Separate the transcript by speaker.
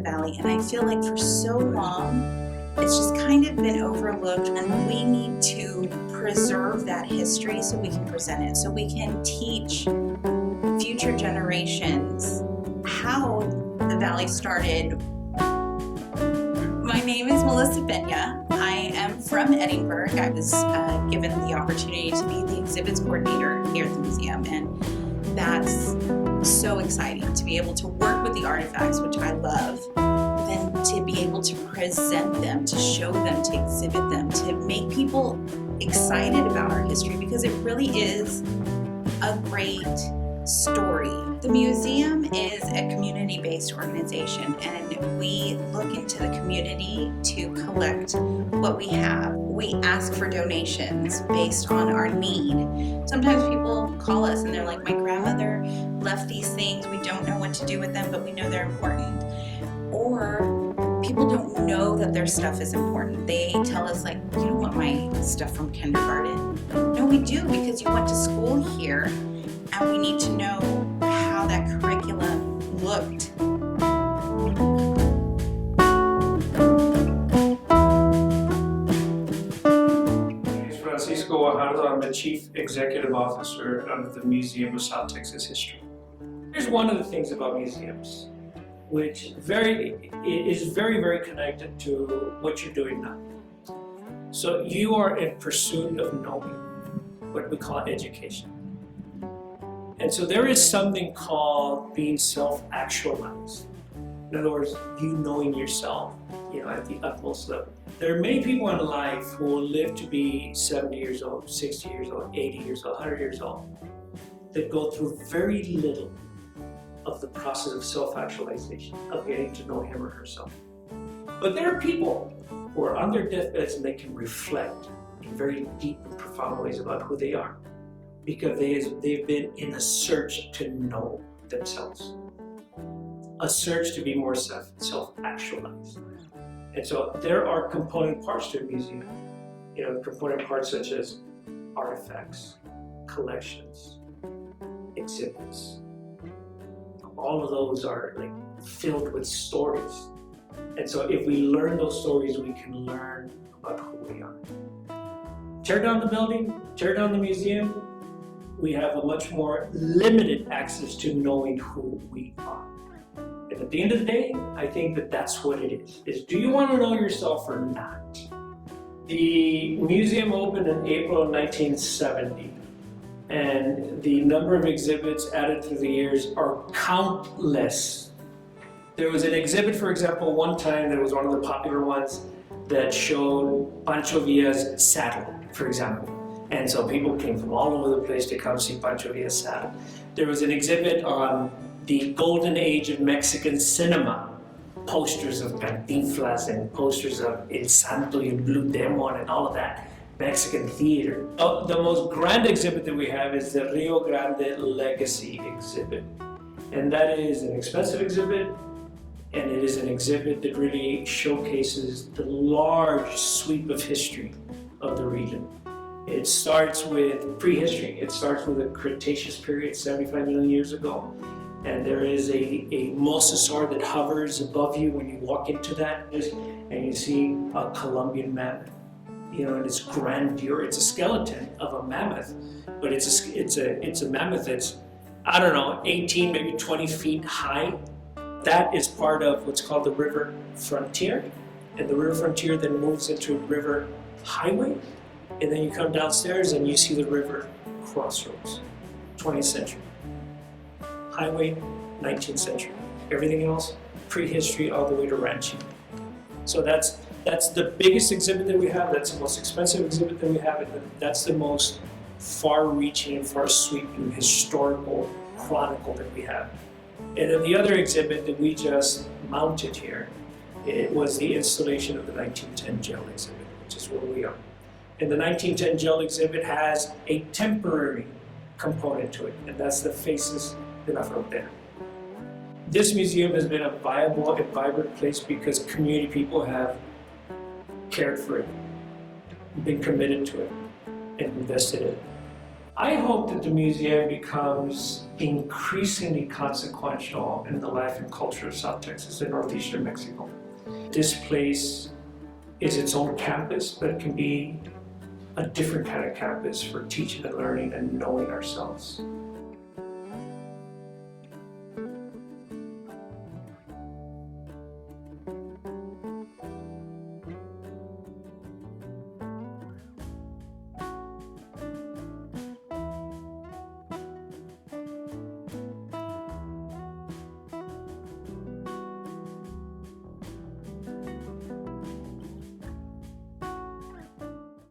Speaker 1: Valley, and I feel like for so long it's just kind of been overlooked, and we need to preserve that history so we can present it, so we can teach future generations how the Valley started. My name is Melissa Benya. I am from Edinburgh. I was given the opportunity to be the exhibits coordinator here at the museum, and that's so exciting to be able to work with the artifacts, which I love, then to be able to present them, to show them, to exhibit them, to make people excited about our history, because it really is a great story. The museum is a community-based organization, and we look into the community to collect what we have. We ask for donations based on our need. Sometimes people call us and they're like, my grandmother left these things, we don't know what to do with them, but we know they're important. Or people don't know that their stuff is important. They tell us, like, you don't want my stuff from kindergarten. No, we do, because you went to school here, and we need to know how that curriculum looked.
Speaker 2: I'm the Chief Executive Officer of the Museum of South Texas History. Here's one of the things about museums, which is very connected to what you're doing now. So you are in pursuit of knowing, what we call education. And so there is something called being self-actualized. In other words, you knowing yourself, at the utmost level. There are many people in life who will live to be 70 years old, 60 years old, 80 years old, 100 years old, that go through very little of the process of self-actualization, of getting to know him or herself. But there are people who are on their deathbeds and they can reflect in very deep and profound ways about who they are, because they've been in a search to know themselves, a search to be more self-actualized. And so there are component parts to a museum, component parts such as artifacts, collections, exhibits. All of those are filled with stories. And so if we learn those stories, we can learn about who we are. Tear down the building, tear down the museum, we have a much more limited access to knowing who we are. And at the end of the day, I think that that's what it is do you want to know yourself or not? The museum opened in April of 1970, and the number of exhibits added through the years are countless. There was an exhibit, for example, one time that was one of the popular ones that showed Pancho Villa's saddle, for example. And so people came from all over the place to come see Pancho Villa's saddle. There was an exhibit on the golden age of Mexican cinema, posters of Cantinflas and posters of El Santo y el Blue Demon and all of that Mexican theater. The most grand exhibit that we have is the Rio Grande Legacy exhibit. And that is an expensive exhibit, and it is an exhibit that really showcases the large sweep of history of the region. It starts with prehistory. It starts with the Cretaceous period, 75 million years ago. And there is a mosasaur that hovers above you when you walk into that, and you see a Columbian mammoth. And it's grandeur. It's a skeleton of a mammoth, but it's a mammoth that's, 18, maybe 20 feet high. That is part of what's called the river frontier, and the river frontier then moves into a river highway, and then you come downstairs and you see the river crossroads, 20th century. Highway, 19th century. Everything else, prehistory all the way to ranching. So that's the biggest exhibit that we have. That's the most expensive exhibit that we have. And that's the most far-reaching and far-sweeping historical chronicle that we have. And then the other exhibit that we just mounted here, it was the installation of the 1910 gel exhibit, which is where we are. And the 1910 gel exhibit has a temporary component to it, and that's the faces that are from there. This museum has been a viable and vibrant place because community people have cared for it, been committed to it, and invested in it. I hope that the museum becomes increasingly consequential in the life and culture of South Texas and northeastern Mexico. This place is its own campus, but it can be a different kind of campus for teaching and learning and knowing ourselves.